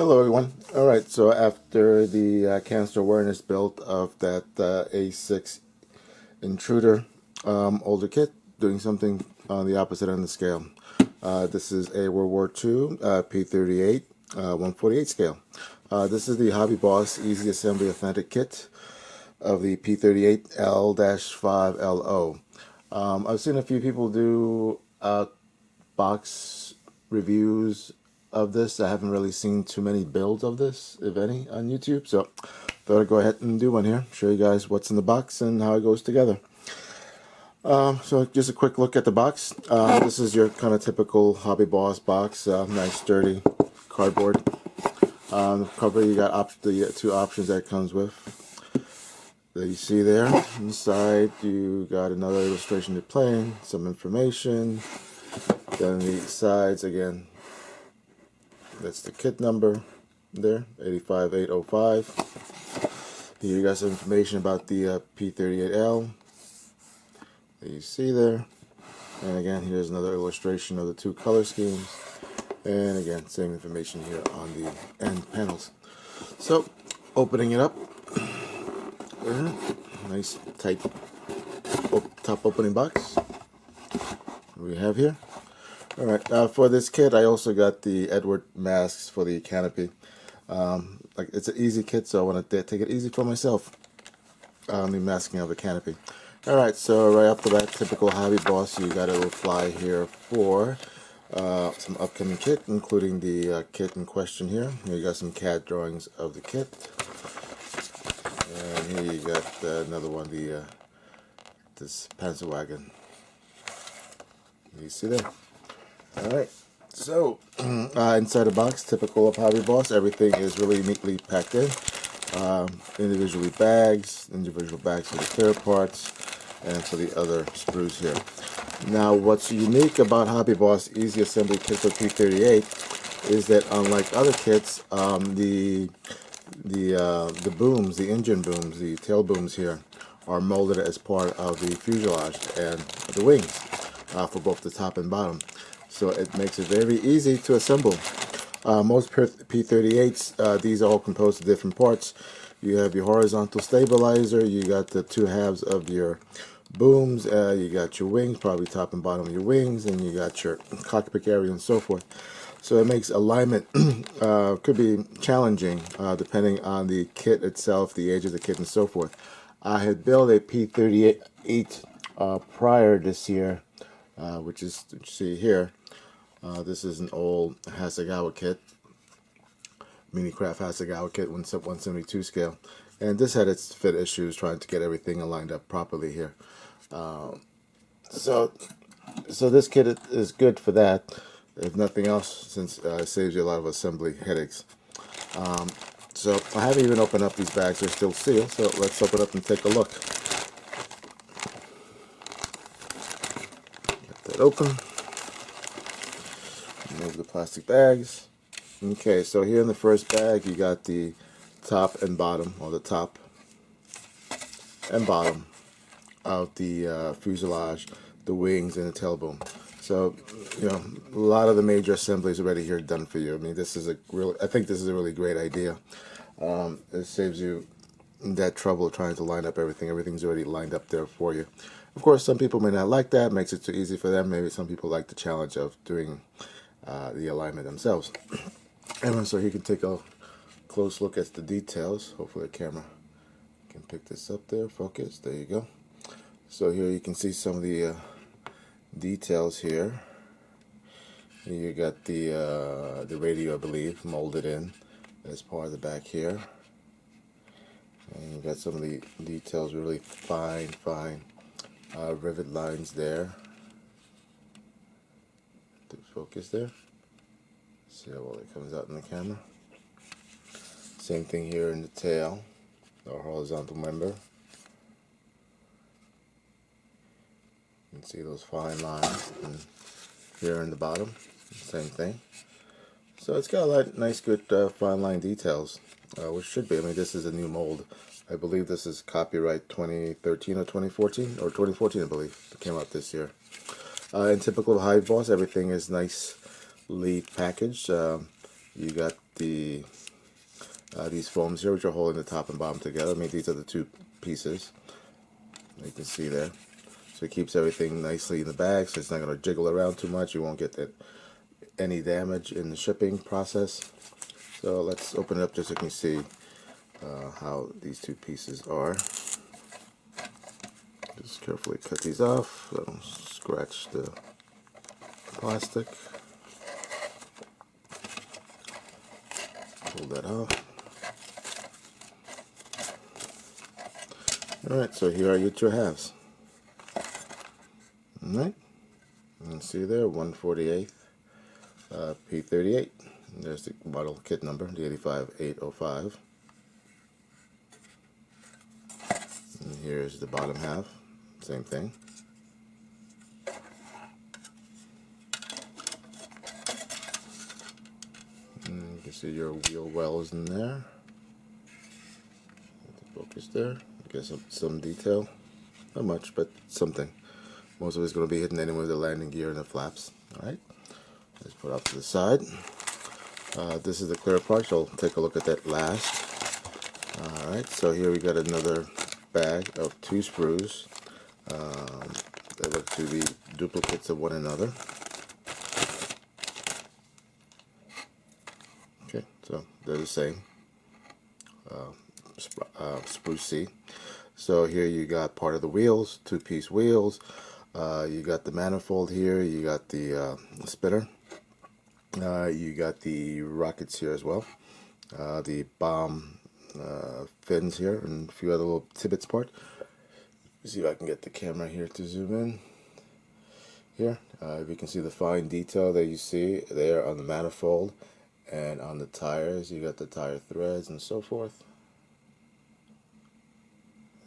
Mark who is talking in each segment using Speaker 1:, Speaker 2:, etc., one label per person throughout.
Speaker 1: Hello everyone. Alright, so after the cancer awareness build of that A6 Intruder older kit, doing something on the opposite end of the scale. This is a World War II P-38 148 scale. This is the HobbyBoss Easy Assembly Authentic Kit of the P-38L-5-LO. I've seen a few people do box reviews of this. I haven't really seen too many builds of this, if any, on YouTube, so thought I'd go ahead and do one here, show you guys what's in the box and how it goes together. So just a quick look at the box. This is your kind of typical HobbyBoss box, nice sturdy cardboard. Cover, you got the two options that it comes with that you see there. Inside you got another illustration to plane, some information. Then the sides, again, that's the kit number there, 85805. Here you got some information about the P-38L that you see there. And again, here's another illustration of the two color schemes. And again, same information here on the end panels. So, opening it up. Nice, tight top opening box we have here. Alright, for this kit I also got the Edward masks for the canopy. Like, it's an easy kit, so I want to take it easy for myself on the masking of the canopy. Alright, so right off the bat, typical HobbyBoss, you got a little fly here for some upcoming kit, including the kit in question here. Here you got some CAD drawings of the kit. And here you got another one, this Panzer wagon. You see there? Alright, so inside the box, typical of HobbyBoss, everything is really neatly packed in. Individual bags for the clear parts and for the other screws here. Now, what's unique about HobbyBoss Easy Assembly Kit for P-38 is that unlike other kits, the booms, the engine booms, the tail booms here are molded as part of the fuselage and the wings for both the top and bottom. So it makes it very easy to assemble. Most P-38s, these are all composed of different parts. You have your horizontal stabilizer, you got the two halves of your booms, you got your wings, probably top and bottom of your wings, and you got your cockpit area and so forth. So it makes alignment could be challenging depending on the kit itself, the age of the kit, and so forth. I had built a P-38 prior this year, which is, you see here, this is an old Hasegawa kit, Minicraft Hasegawa kit, 172 scale, and this had its fit issues trying to get everything aligned up properly here. So this kit is good for that, if nothing else, since it saves you a lot of assembly headaches. So I haven't even opened up these bags; they're still sealed. So let's open up and take a look. Get that open. Remove the plastic bags. Okay, so here in the first bag you got the top and bottom, or the top and bottom of the fuselage, the wings, and the tail boom. So, you know, a lot of the major assemblies already here done for you. I mean, this is I think this is a really great idea. It saves you that trouble of trying to line up everything. Everything's already lined up there for you. Of course, some people may not like that. Makes it too easy for them. Maybe some people like the challenge of doing the alignment themselves. And so you can take a close look at the details. Hopefully the camera can pick this up there. Focus. There you go. So here you can see some of the details here. You got the radio, I believe, molded in as part of the back here. And you got some of the details, really fine rivet lines there. Focus there. See how well it comes out in the camera. Same thing here in the tail, the horizontal member. You can see those fine lines. And here in the bottom, same thing. So it's got a lot of nice, good fine line details, which should be. I mean, this is a new mold. I believe this is copyright 2013 or 2014, or 2014, I believe. It came out this year. In typical HobbyBoss, everything is nicely packaged. you got the these foams here, which are holding the top and bottom together. I mean, these are the two pieces. You can see there. So it keeps everything nicely in the bag, so it's not going to jiggle around too much. You won't get any damage in the shipping process. So let's open it up just so you can see how these two pieces are. Just carefully cut these off. Don't scratch the plastic. Pull that off. Alright, so here are your two halves. Alright, you can see there, 148th P-38. There's the model kit number, the 85805. And here's the bottom half, same thing. And you can see your wheel wells in there. The focus there. I guess some detail. Not much, but something. Most of it's going to be hidden anyway with the landing gear and the flaps. Alright, let's put it off to the side. This is the clear part, so I'll take a look at that last. Alright, so here we got another bag of two sprues. They look to be duplicates of one another. Okay, so they're the same. Sprue C. So here you got part of the wheels, two-piece wheels. You got the manifold here. You got the spinner. You got the rockets here as well. The bomb fins here and a few other little tidbits part. See if I can get the camera here to zoom in. Here, if you can see the fine detail that you see there on the manifold and on the tires. You got the tire threads and so forth.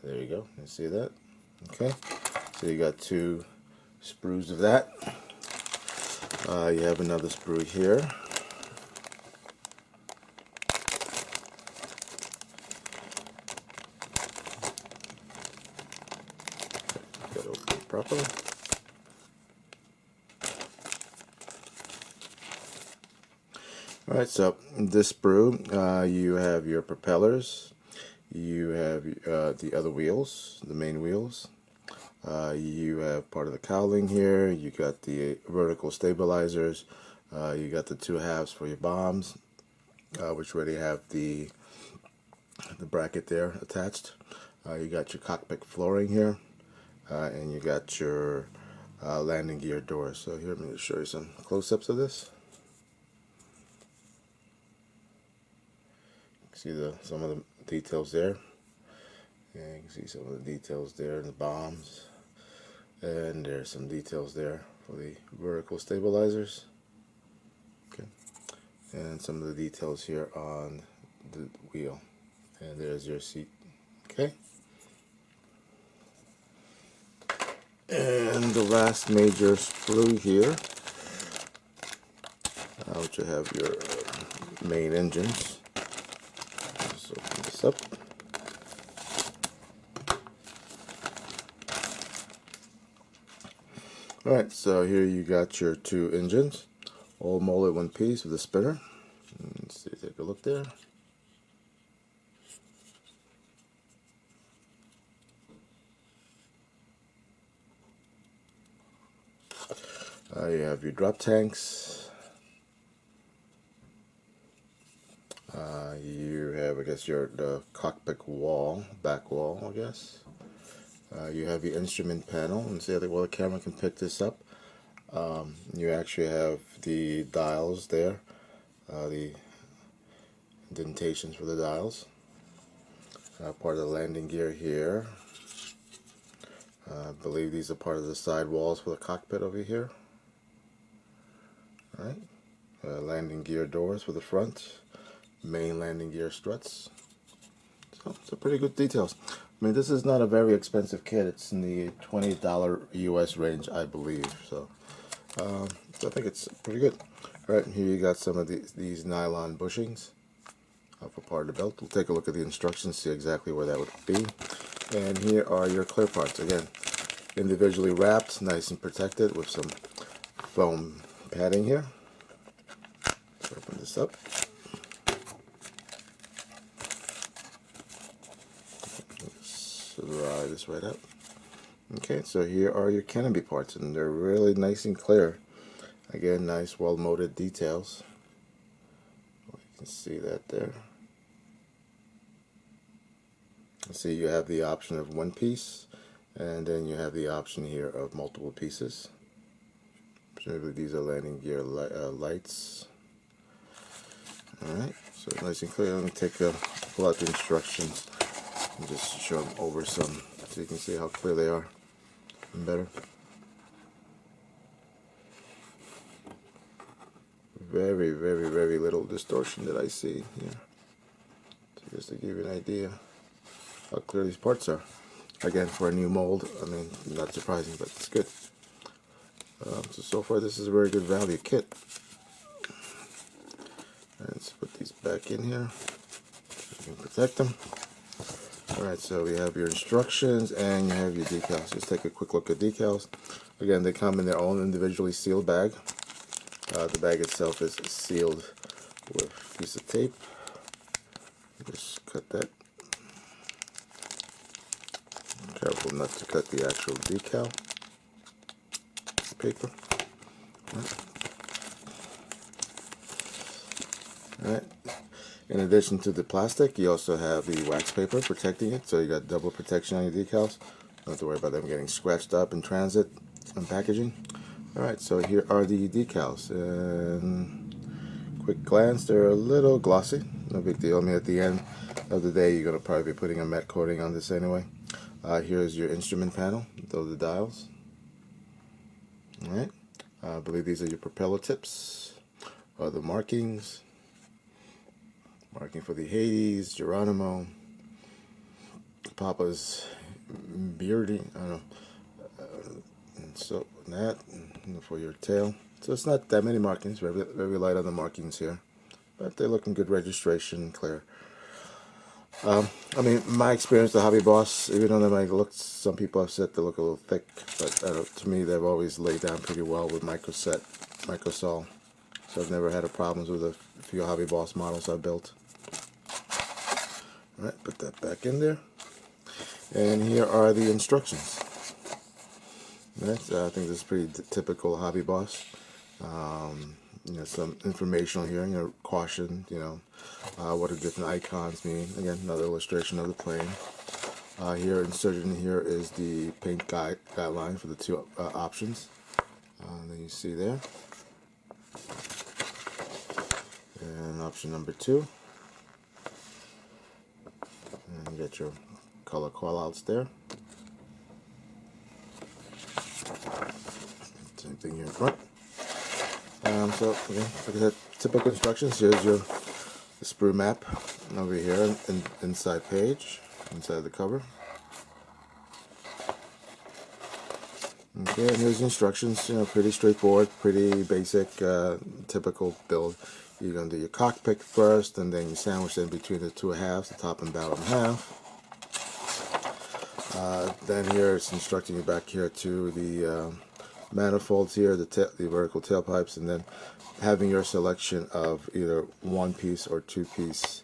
Speaker 1: There you go. You see that? Okay. So you got two sprues of that. You have another sprue here. Got to open it properly. Alright, so this sprue, you have your propellers. You have the other wheels, the main wheels. You have part of the cowling here. You got the vertical stabilizers. You got the two halves for your bombs, which already have the bracket there attached. You got your cockpit flooring here, and you got your landing gear doors. So here, let me show you some close-ups of this. See some of the details there. And you can see some of the details there in the bombs. And there's some details there for the vertical stabilizers. Okay. And some of the details here on the wheel. And there's your seat. Okay. And the last major sprue here, which you have your main engines. Just open this up. Alright, so here you got your two engines, all molded one piece with a spinner. Let's see, take a look there. You have your drop tanks. You have, I guess, the cockpit wall, back wall, I guess. You have your instrument panel, and see, I think, well, the camera can pick this up. You actually have the dials there, the indentations for the dials. Part of the landing gear here. I believe these are part of the side walls for the cockpit over here. Alright, landing gear doors for the front, main landing gear struts. So pretty good details. I mean, this is not a very expensive kit. It's in the $20 US range, I believe. So I think it's pretty good. Alright, here you got some of these nylon bushings for part of the belt. We'll take a look at the instructions, see exactly where that would be. And here are your clear parts. Again, individually wrapped, nice and protected with some foam padding here. Let's open this up. Slide this right up. Okay, so here are your canopy parts, and they're really nice and clear. Again, nice, well-molded details. You can see that there. See, you have the option of one piece, and then you have the option here of multiple pieces. Presumably these are landing gear lights. Alright, so nice and clear. Let me pull out the instructions and just show them over some so you can see how clear they are and better. Very, very, very little distortion that I see here. So just to give you an idea how clear these parts are. Again, for a new mold, I mean, not surprising, but it's good. So far this is a very good value kit. And let's put these back in here so you can protect them. Alright, so we have your instructions and you have your decals. Just take a quick look at decals. Again, they come in their own individually sealed bag. The bag itself is sealed with a piece of tape. Just cut that. Careful not to cut the actual decal paper. Alright. In addition to the plastic, you also have the wax paper protecting it, so you got double protection on your decals. Don't have to worry about them getting scratched up in transit and packaging. Alright, so here are the decals. And quick glance, they're a little glossy. No big deal. I mean, at the end of the day, you're going to probably be putting a matte coating on this anyway. Here's your instrument panel. Those are the dials. Alright. I believe these are your propeller tips. The markings. Marking for the Hades, Geronimo, Papa's Beardy, I don't know, and so that, and for your tail. So it's not that many markings, very, very light on the markings here, but they're looking good, registration, clear. I mean, my experience, the HobbyBoss, even though they might look, some people have said they look a little thick, but to me they've always laid down pretty well with microsol. So I've never had problems with a few HobbyBoss models I've built. Alright, put that back in there. And here are the instructions. Right, so I think this is pretty typical HobbyBoss. You know, some informational here, you know, caution, you know, what the different icons mean. Again, another illustration of the plane. Here, inserted in here is the paint guideline for the two options. That you see there. And option number 2. And you get your color callouts there. Same thing here in front. So again, like I said, typical instructions. Here's your sprue map over here, inside page, inside the cover. Okay, and here's the instructions. You know, pretty straightforward, pretty basic, typical build. You're going to do your cockpit first, and then you sandwich in between the two halves, the top and bottom half. Then here it's instructing you back here to the manifolds here, the vertical tailpipes, and then having your selection of either one piece or two piece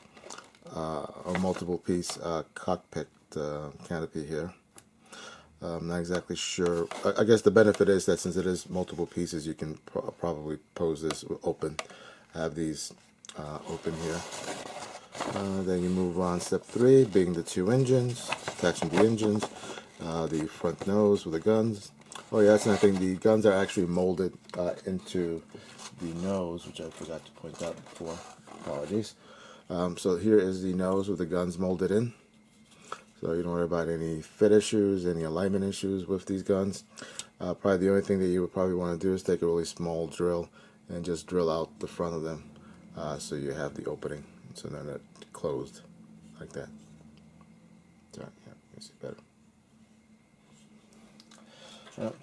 Speaker 1: or multiple piece cockpit canopy here. I'm not exactly sure. I guess the benefit is that since it is multiple pieces, you can probably pose this open, have these open here. Then you move on, step 3, being the two engines, attaching the engines, the front nose with the guns. Oh yeah, that's another thing, the guns are actually molded into the nose, which I forgot to point out before, apologies. So here is the nose with the guns molded in. So you don't worry about any fit issues, any alignment issues with these guns. Probably the only thing that you would probably want to do is take a really small drill and just drill out the front of them so you have the opening. So then they're closed like that. So, yeah, you see better.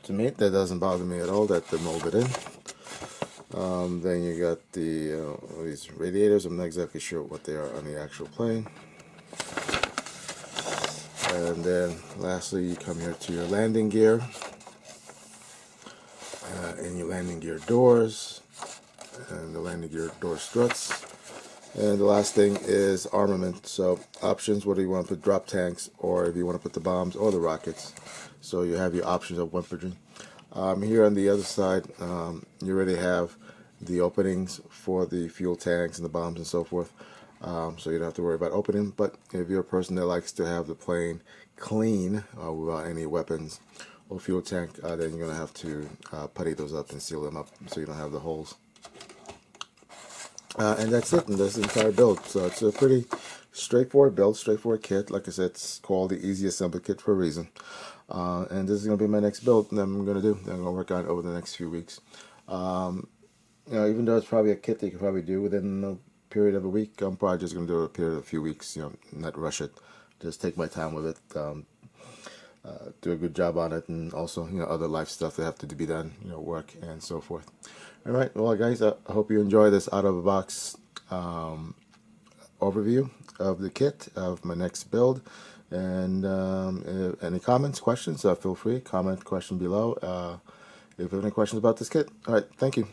Speaker 1: To me, that doesn't bother me at all that they're molded in. Then you got these radiators. I'm not exactly sure what they are on the actual plane. And then lastly, you come here to your landing gear and your landing gear doors. and the landing gear door struts. And the last thing is armament. So options, whether you want to put drop tanks or if you want to put the bombs or the rockets. So you have your options of weaponry. Here on the other side, you already have the openings for the fuel tanks and the bombs and so forth. So you don't have to worry about opening. But if you're a person that likes to have the plane clean without any weapons or fuel tank, then you're going to have to putty those up and seal them up so you don't have the holes. And that's it, and that's the entire build. So it's a pretty straightforward build, straightforward kit. Like I said, it's called the Easy Assembly Kit for a reason. And this is going to be my next build that I'm going to do. That I'm going to work on over the next few weeks. Even though it's probably a kit that you can probably do within a period of a week, I'm probably just going to do it a period of a few weeks. Not rush it. Just take my time with it. Do a good job on it, and also other life stuff that have to be done, work and so forth. All right, well guys, I hope you enjoy this out of the box overview of the kit of my next build. And any comments, questions, feel free comment question below if you have any questions about this kit. All right, thank you.